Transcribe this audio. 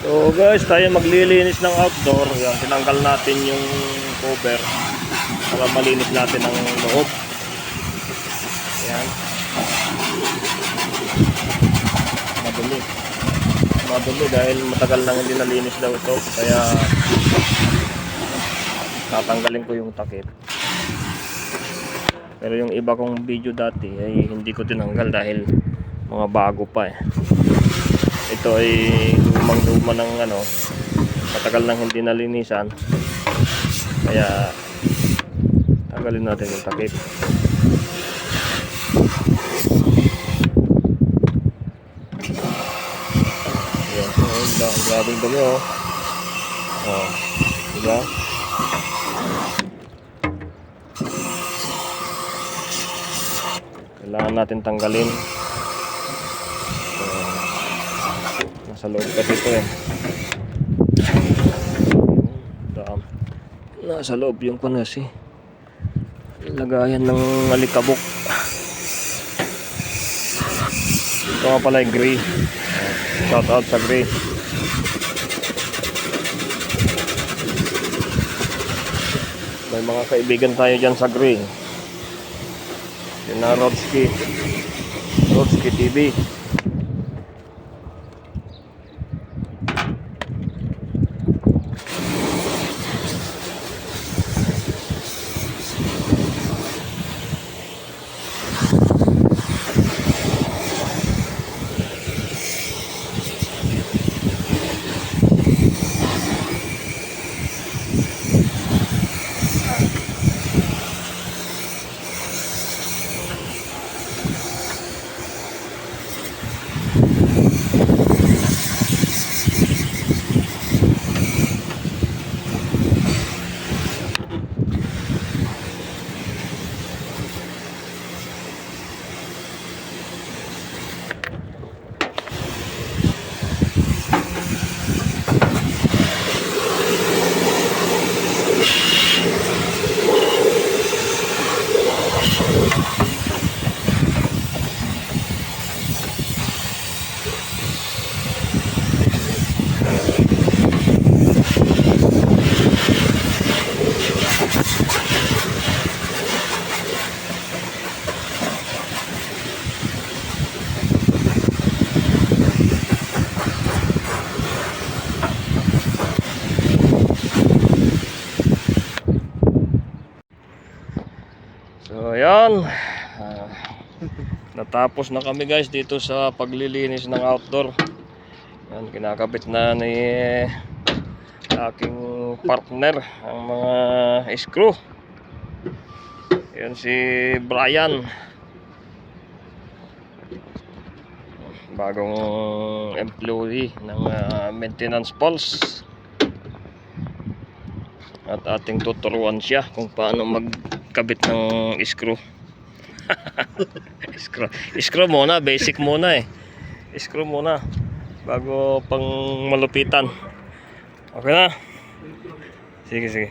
So guys, tayo maglilinis ng outdoor. Yan, tinanggal natin yung cover para malinis natin ang loob. Yan. Madumi. Madumi dahil matagal nang hindi nalinis daw ito. Kaya tatanggalin ko yung takip. Pero yung iba kong video dati ay hindi ko tinanggal dahil mga bago pa eh. Ito ay lumang-luma ng matagal nang hindi nalinisan. Kaya tanggalin natin yung takip. Ayan, grabing dumi oh. Oh, diba? Kailangan natin tanggalin. Nasa loob kasi ito eh. Nasa loob yung panasi. Lagayan ng alikabok. Ito nga pala yung gray. Shout out sa gray. May mga kaibigan tayo dyan sa gray. Yun na Rodski TV. So ayan, natapos na kami guys dito sa paglilinis ng outdoor. Yan, kinakabit na ni aking partner ang mga screw. Yan si Brian, bagong employee ng Maintenance Pulse. At ating tuturuan siya kung paano magkabit ng screw. Screw muna, basic muna eh. Screw muna bago pang malupitan. Okay na? Sige.